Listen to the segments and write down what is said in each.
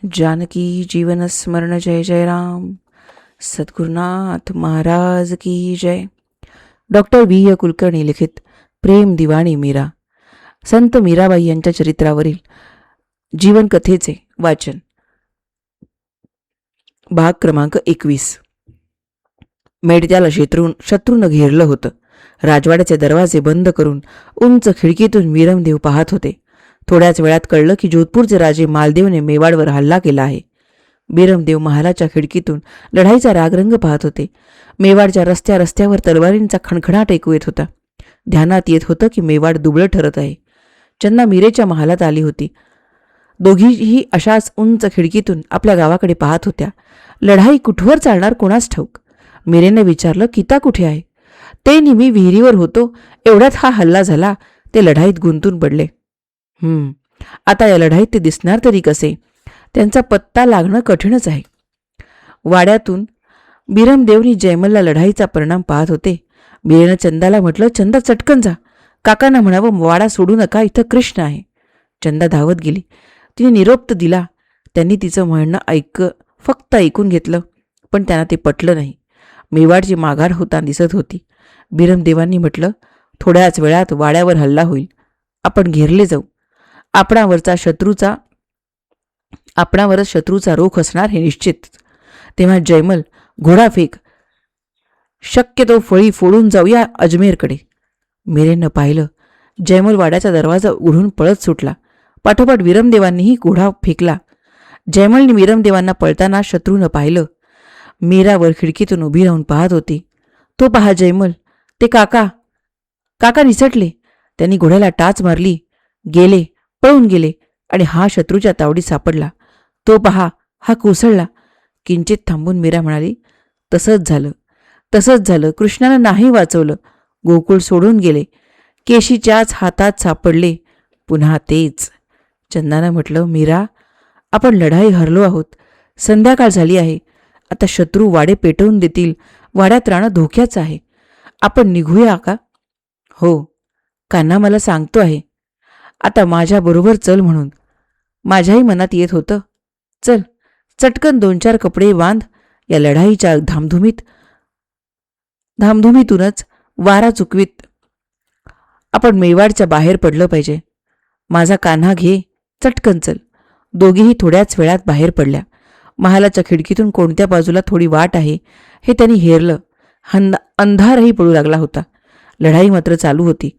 जानकी जीवन स्मरण जय जय राम. सद्गुरुनाथ महाराज की जय. Doctor V Kulkarni लिखित प्रेम दिवाणी मीरा, संत मीराबाई यांच्या चरित्रावरील जीवनकथेचे वाचन. भाग क्रमांक 21. मेडत्याला शत्रूनं घेरलं होतं. राजवाड्याचे दरवाजे बंद करून उंच खिडकीतून मीरमदेव पाहत होते. थोड्याच वेळात कळलं की जोधपूरचे राजे मालदेवने मेवाडवर हल्ला केला आहे. मीरमदेव महालाच्या खिडकीतून लढाईचा रागरंग पाहत होते. मेवाडच्या रस्त्यावर तलवारींचा खणखणाट ऐकू येत होता. ध्यानात येत होतं की मेवाड दुबळं ठरत आहे. चंदा मीरेच्या महालात आली होती. दोघीही अशाच उंच खिडकीतून आपल्या गावाकडे पाहत होत्या. लढाई कुठवर चालणार कोणास ठाऊक. मीरेने विचारलं, किता कुठे आहे? ते मी विहिरीवर होतो, एवढ्यात हा हल्ला झाला. ते लढाईत गुंतून पडले. आता या लढाईत ते दिसणार तरी कसे? त्यांचा पत्ता लागणं कठीणच आहे. वाड्यातून मीरमदेवनी जयमलला लढाईचा परिणाम पाहत होते. मीरेनं चंदाला म्हटलं, चंदा चटकन जा, काकांना म्हणावं वाडा सोडू नका, इथं कृष्ण आहे. चंदा धावत गेली. तिने निरोप दिला. त्यांनी तिचं म्हणणं फक्त ऐकून घेतलं, पण त्यांना ते पटलं नाही. मेवाडची माघार होता दिसत होती. मीरमदेवांनी म्हटलं, थोड्याच वेळात वाड्यावर हल्ला होईल, आपण घेरले जाऊ. आपणावरच शत्रूचा रोख असणार हे निश्चित. तेव्हा जयमल, घोडा फेक, शक्यतो फळी फोडून जाऊया अजमेरकडे. मीरेनं पाहिलं. जयमल वाड्याचा दरवाजा उघडून पळत सुटला. पाठोपाठ मीरमदेवांनीही घोडा फेकला. जयमलने मीरमदेवांना पळताना शत्रूनं पाहिलं. मीरावर खिडकीतून उभी राहून पाहत होती. तो पहा जयमल, ते काका निसटले. त्यांनी घोड्याला टाच मारली. पळून गेले आणि हा शत्रूच्या तावडीत सापडला. तो पहा, हा कोसळला. किंचित थांबून मीरा म्हणाली, तसंच झालं. कृष्णानं नाही वाचवलं. गोकुळ सोडून गेले. केशीच्याच हातात सापडले. पुन्हा तेच. चंदानं म्हटलं, मीरा, आपण लढाई हरलो आहोत. संध्याकाळ झाली आहे. आता शत्रू वाडे पेटवून देतील. वाड्यात राहणं धोक्याचं आहे. आपण निघूया का? हो, कान्हा मला सांगतो आहे आता माझ्याबरोबर चल म्हणून. माझ्याही मनात येत होतं. चल, चटकन 2-4 कपडे बांध. या लढाईच्या धामधुमीतूनच वारा चुकवीत आपण मेवाडच्या बाहेर पडलं पाहिजे. माझा कान्हा घे, चटकन चल. दोघीही थोड्याच वेळात बाहेर पडल्या. महालाच्या खिडकीतून कोणत्या बाजूला थोडी वाट आहे हे त्यांनी हेरलं. अंधारही पडू लागला होता. लढाई मात्र चालू होती.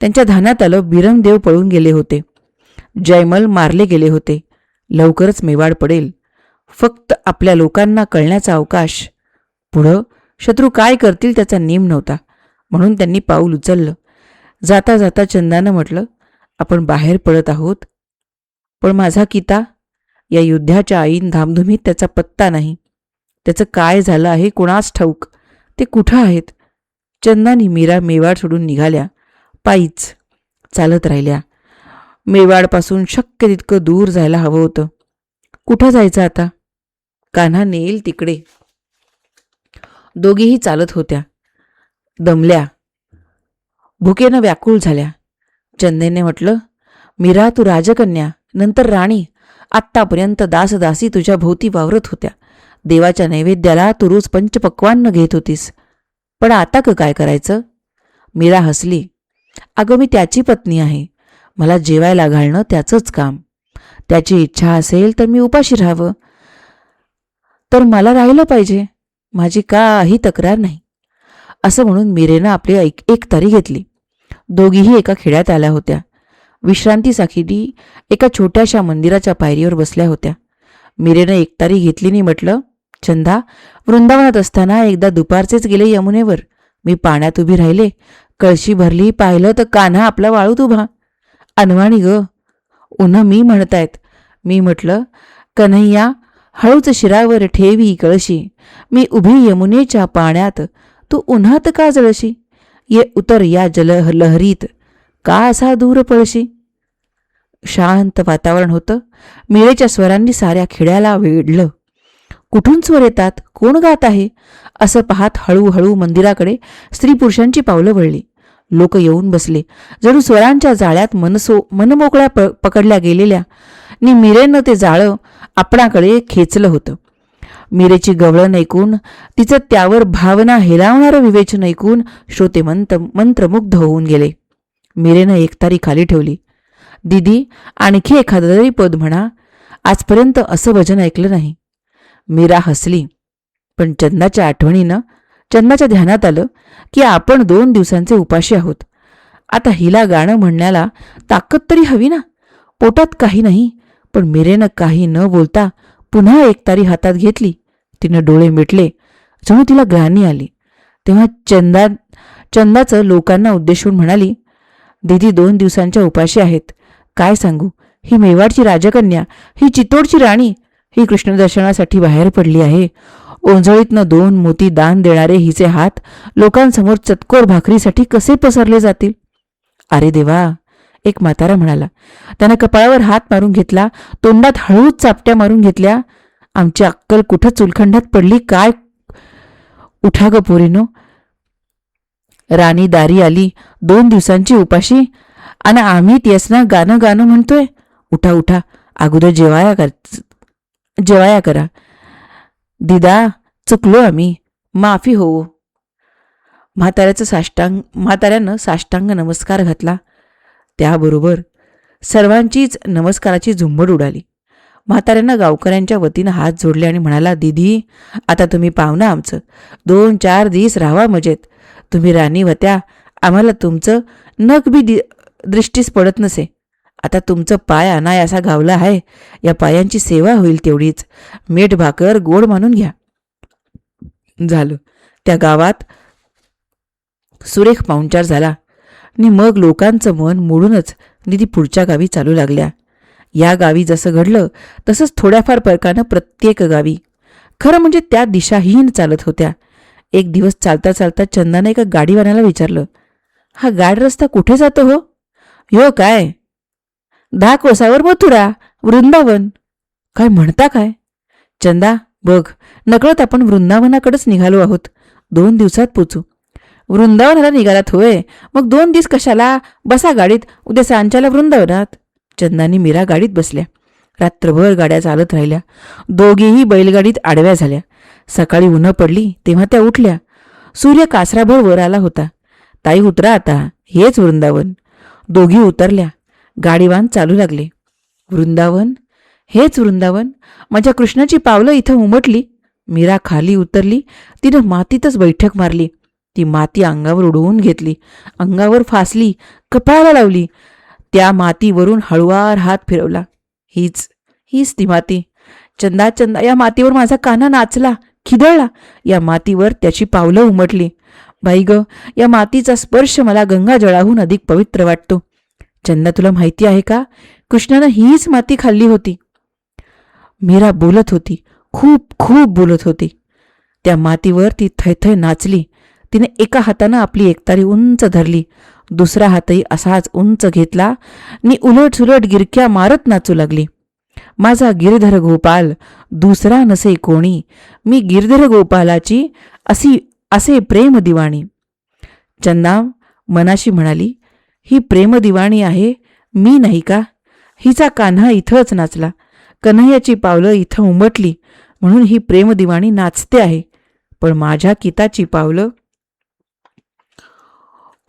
त्यांच्या ध्यानात आलं, मीरमदेव पळून गेले होते. जयमल मारले गेले होते. लवकरच मेवाड पडेल. फक्त आपल्या लोकांना कळण्याचा अवकाश. पुढं शत्रू काय करतील त्याचा नेम नव्हता, म्हणून त्यांनी पाऊल उचललं. जाता जाता चंदानं म्हटलं, आपण बाहेर पडत आहोत, पण माझा किता? या युद्धाच्या ऐन धामधुमीत त्याचा पत्ता नाही. त्याचं काय झालं आहे कोणास ठाऊक. ते कुठं आहेत? चंदानी मीरा मेवाड सोडून निघाल्या. पायीच चालत राहिल्या. मेवाडपासून शक्य तितकं दूर जायला हवं होतं. कुठं जायचं आता? कान्हा नेईल तिकडे. दोघीही चालत होत्या. दमल्या, भुकेनं व्याकुळ झाल्या. चंदेने म्हटलं, मीरा, तू राजकन्या, नंतर राणी. आत्तापर्यंत दासदासी तुझ्या भोवती वावरत होत्या. देवाच्या नैवेद्याला तू रोज पंचपक्वान्न घेत होतीस, पण आता काय करायचं? मीरा हसली. अगं, मी त्याची पत्नी आहे. मला जेवायला घालणं त्याचंच काम. त्याची इच्छा असेल तर मी उपाशी राहावं, तर मला राहिलं पाहिजे. माझी काही तक्रार नाही. असं म्हणून मीरेनं आपली एकतारी घेतली. दोघीही एका खेड्यात आल्या होत्या. विश्रांतीसाठी एका छोट्याशा मंदिराच्या पायरीवर बसल्या होत्या. मीरेनं एकतारी घेतली आणि म्हटलं, चंदा, वृंदावनात असताना एकदा दुपारचेच गेले यमुनेवर. मी पाण्यात उभी राहिले, कळशी भरली, पाहिलं तर कान्हा आपला वाळूत उभा. अनवाणी ग, उन्हा मी म्हणतायत. मी म्हटलं, कन्हैया, हळूच शिरावर ठेवी कळशी. मी उभी यमुनेच्या पाण्यात, तू उन्हात का जळशी? ये उतर या लहरीत, का असा दूर पळशी? शांत वातावरण होतं. मीरेच्या स्वरांनी साऱ्या खेड्याला वेढलं. कुठून स्वर येतात, कोण गात आहे असं पाहत हळूहळू मंदिराकडे स्त्री पुरुषांची पावलं वळली. लोक येऊन बसले. जणू स्वरांच्या जाळ्यात मनमोकळ्या पकडल्या गेलेल्या. मीरेनं ते जाळं आपणाकडे खेचलं होतं. मीरेची गवळण ऐकून, तिचं त्यावर भावना हेलावणारं विवेचन ऐकून श्रोते मंत्रमुग्ध होऊन गेले. मीरेनं एकतारी खाली ठेवली. दीदी, आणखी एखादं तरी पद म्हणा, आजपर्यंत असं भजन ऐकलं नाही. मीरा हसली. पण चंदाच्या आठवणीनं, चंदाच्या ध्यानात आलं की आपण 2 दिवसांचे उपाशी आहोत. आता हिला गाणं म्हणण्याला ताकद तरी हवी ना. पोटात काही नाही, पण मीरेनं काही न बोलता पुन्हा एकतारी हातात घेतली. तिनं डोळे मिटले, जणू तिला ग्लानी आली. तेव्हा चंदाचं लोकांना उद्देशून म्हणाली, दीदी 2 दिवसांच्या उपाशी आहेत. काय सांगू, ही मेवाडची राजकन्या, ही चित्तोडची राणी, ही कृष्णदर्शनासाठी बाहेर पडली आहे. ओंजळीतनं 2 मोती दान देणारे हिचे हात लोकांसमोर चतकोर भाकरीसाठी कसे पसरले जातील. अरे देवा, एक म्हातारा म्हणाला. त्यानं कपाळावर हात मारून घेतला, तोंडात हळूच चापट्या मारून घेतल्या. आमची अक्कल कुठं चुलखंडात पडली काय. उठा ग पोरीनो, राणी दारी आली 2 दिवसांची उपाशी, आणि आम्ही त्यासना गाणं गाणं म्हणतोय. उठा उठा, अगोदर जेवाया करा. दिदा, चुकलो आम्ही, माफी हो. म्हाताऱ्यानं साष्टांग नमस्कार घातला. त्याबरोबर सर्वांचीच नमस्काराची झुंबड उडाली. म्हाताऱ्यानं गावकऱ्यांच्या वतीनं हात जोडले आणि म्हणाला, दीदी, आता तुम्ही पाहुणा आमचं, 2-4 दिवस राहावा मजेत. तुम्ही राणी होत्या, आम्हाला तुमचं नख बी दृष्टीस पडत नसे. आता तुमचं पाय अनायासा गावला आहे, या पायांची सेवा होईल तेवढीच. मीठ भाकर गोड मानून घ्या. झालं. त्या गावात सुरेख पाहुणचार झाला आणि मग लोकांचं मन मोडूनच निधी पुढच्या गावी चालू लागल्या. या गावी जसं घडलं तसंच थोड्याफार फरकानं प्रत्येक गावी. खरं म्हणजे त्या दिशाहीन चालत होत्या. एक दिवस चालता चालता चंदाने एका गाडीवाल्याला विचारलं, हा गाड रस्ता कुठे जातो हो? ह्यो काय? 10 कोसावर मथुरा, वृंदावन. काय म्हणता काय? चंदा, बघ, नकळत आपण वृंदावनाकडेच निघालो आहोत. 2 दिवसात पोचू. वृंदावनाला निघालात होय? मग 2 दिवस कशाला? बसा गाडीत, उद्या सांच्याला वृंदावनात. चंदानी मीरा गाडीत बसल्या. रात्रभर गाड्या चालत राहिल्या. दोघीही बैलगाडीत आडव्या झाल्या. सकाळी उन्हं पडली तेव्हा त्या उठल्या. सूर्य कासराभर वर आला होता. ताई, उतरा आता, हेच वृंदावन. दोघी उतरल्या. गाडीवान चालू लागले. वृंदावन, हेच वृंदावन. माझ्या कृष्णाची पावलं इथं उमटली. मीरा खाली उतरली. तिनं मातीतच बैठक मारली. ती माती अंगावर उडवून घेतली, अंगावर फासली, कपाळाला लावली. त्या मातीवरून हळुवार हात फिरवला. हीच ती माती. चंदा, चंदा, या मातीवर माझा कान्हा नाचला, खिदळला. या मातीवर त्याची पावलं उमटली. बाई ग, या मातीचा स्पर्श मला गंगाजळाहून अधिक पवित्र वाटतो. चंदा, तुला माहिती आहे का, कृष्णानं हीच माती खाल्ली होती. मीरा बोलत होती, खूप खूप बोलत होती. त्या मातीवर ती थैथै नाचली. तिने एका हातानं आपली एकतारी उंच धरली, दुसरा हातही असाच उंच घेतला आणि उलट सुलट गिरक्या मारत नाचू लागली. माझा गिरधर गोपाल, दुसरा नसे कोणी, मी गिरधर गोपालाची असे प्रेम दिवाणी. चंदा मनाशी म्हणाली, ही प्रेम दिवाणी आहे, मी नाही का? हिचा कान्हा इथंच नाचला, कन्हैयाची पावलं इथं उमटली, म्हणून ही प्रेम दिवाणी नाचते आहे. पण माझ्या किताची पावलं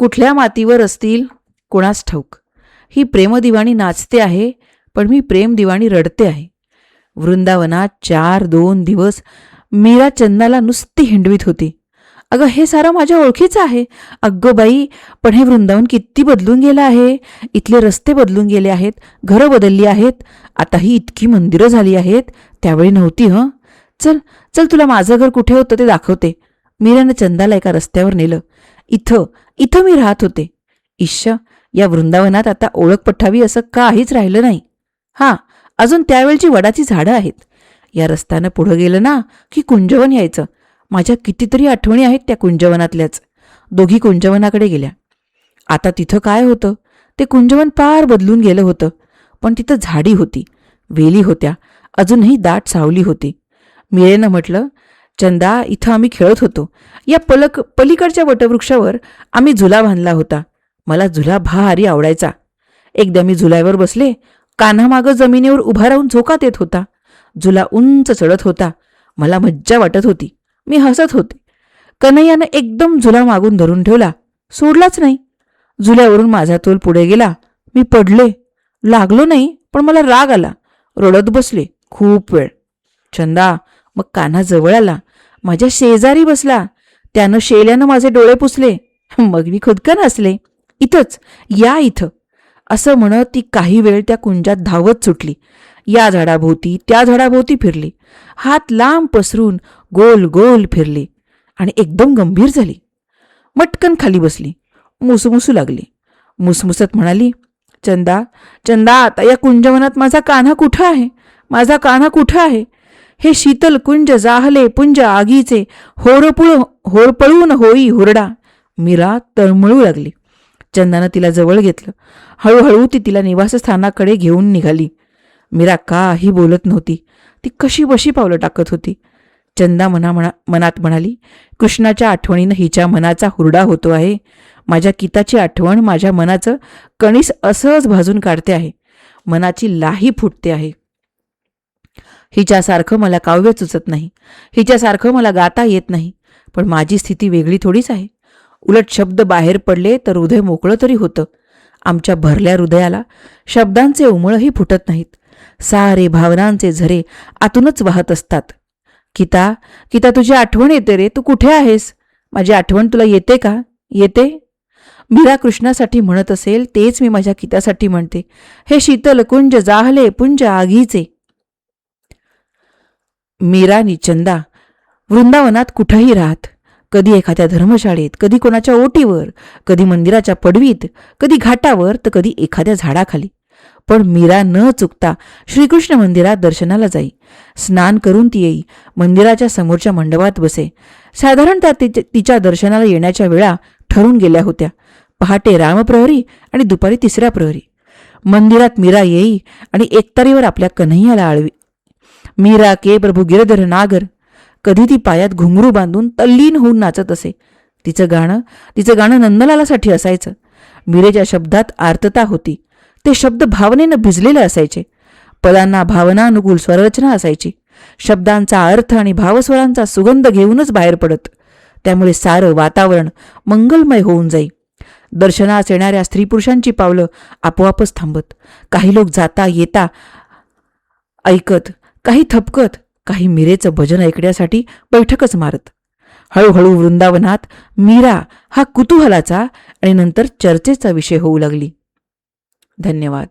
कुठल्या मातीवर असतील कोणास ठाऊक. ही प्रेमदिवाणी नाचते आहे, पण मी प्रेमदिवाणी रडते आहे. वृंदावनात 4-2 दिवस मीरा चंदाला नुसती हिंडवीत होती. अगं, हे सारं माझ्या ओळखीचं आहे. अगं बाई, पण हे वृंदावन किती बदलून गेलं आहे. इथले रस्ते बदलून गेले आहेत, घरं बदलली आहेत. आता ही इतकी मंदिरं झाली आहेत, त्यावेळी नव्हती. चल चल, तुला माझं घर कुठे होतं ते दाखवते. मीरानं चंदाला एका रस्त्यावर नेलं. इथं मी राहत होते. ईश्य, या वृंदावनात आता ओळख पठावी असं काहीच राहिलं नाही. हां, अजून त्यावेळची वडाची झाडं आहेत. या रस्त्यानं पुढं गेलं ना की कुंजवन यायचं. माझ्या कितीतरी आठवणी आहेत त्या कुंजवनातल्याच. दोघी कुंजवनाकडे गेल्या. आता तिथं काय होतं, ते कुंजवन पार बदलून गेलं होतं. पण तिथं झाडी होती, वेली होत्या, अजूनही दाट सावली होती. मीरेनं म्हटलं, चंदा, इथं आम्ही खेळत होतो. या पलीकडच्या वटवृक्षावर आम्ही झुला बांधला होता. मला झुला भारी आवडायचा. एकदा मी झुल्यावर बसले. कान्हा मागं जमिनीवर उभा राहून झोका देत होता. झुला उंच चढत होता. मला मज्जा वाटत होती. मी हसत होते. कन्हैयानं एकदम झुला मागून धरून ठेवला. सोडलाच नाही. झुल्यावरून माझा तोल पुढे गेला. मी पडले. लागलो नाही, पण मला राग आला. रडत बसले खूप वेळ. चंदा मग कान्हा जवळ आला. माझ्या शेजारी बसला. त्यानं शेल्यानं माझे डोळे पुसले. मग मी खुदकन हसले. इथंच, या इथं, असं म्हणत ती काही वेळ त्या कुंजात धावत सुटली. या झाडाभोवती त्या झाडाभोवती फिरली. हात लांब पसरून गोल गोल फिरली आणि एकदम गंभीर झाली. मटकन खाली बसली. मुसमुसू लागली. मुसमुसत म्हणाली, चंदा, चंदा, आता या कुंजवनात माझा कान्हा कुठं आहे? माझा कान्हा कुठं आहे? हे शीतल कुंज जाहले पुंज आगीचे, होरपळून होई हुरडा. मीरा तळमळू लागली. चंदानं तिला जवळ घेतलं. हळूहळू ती तिला निवासस्थानाकडे घेऊन निघाली. मीरा काही बोलत नव्हती. ती कशी बशी पावलं टाकत होती. चंदा मनात म्हणाली, कृष्णाच्या आठवणीनं हिच्या मनाचा हुरडा होतो आहे. माझ्या किताची आठवण माझ्या मनाचं कणीस असंच भाजून काढते आहे. मनाची लाही फुटते आहे. हिच्यासारखं मला काव्य सुचत नाही. हिच्यासारखं मला गाता येत नाही. पण माझी स्थिती वेगळी थोडीच आहे. उलट शब्द बाहेर पडले तर हृदय मोकळं तरी होतं. आमच्या भरल्या हृदयाला शब्दांचे उमळही फुटत नाहीत. सारे भावनांचे झरे आतूनच वाहत असतात. किता, किता, तुझी आठवण येते रे. तू कुठे आहेस? माझी आठवण तुला येते का? येते? मीरा कृष्णासाठी म्हणत असेल तेच मी माझ्या कितासाठी म्हणते. हे शीतल कुंज जाहले पुंज आगीचे. मीरा आणि चंदा वृंदावनात कुठंही राहत. कधी एखाद्या धर्मशाळेत, कधी कोणाच्या ओटीवर, कधी मंदिराच्या पडवीत, कधी घाटावर, तर कधी एखाद्या झाडाखाली. पण मीरा न चुकता श्रीकृष्ण मंदिरात दर्शनाला जाई. स्नान करून ती येई. मंदिराच्या समोरच्या मंडपात बसे. साधारणतः तिच्या दर्शनाला येण्याच्या वेळा ठरून गेल्या होत्या. पहाटे रामप्रहरी आणि दुपारी 3ऱ्या प्रहरी. मंदिरात मीरा येई आणि एकतारीवर आपल्या कन्हैयाला आळवी. मीरा के प्रभू गिरधर नागर. कधी ती पायात घुंगरू बांधून तल्लीन होऊन नाचत असे. तिचं गाणं नंदलालासाठी असायचं. मीरेच्या शब्दात आर्तता होती. ते शब्द भावनेनं भिजलेले असायचे. पदांना भावनानुकूल स्वररचना असायची. शब्दांचा अर्थ आणि भावस्वरांचा सुगंध घेऊनच बाहेर पडत. त्यामुळे सारं वातावरण मंगलमय होऊन जाई. दर्शनास येणाऱ्या स्त्री पुरुषांची पावलं आपोआपच थांबत. काही लोक जाता येता ऐकत, काही थपकत, काही मीरेचं भजन ऐकण्यासाठी बैठकच मारत. हळूहळू वृंदावनात मीरा हा कुतूहलाचा आणि नंतर चर्चेचा विषय होऊ लागली. धन्यवाद.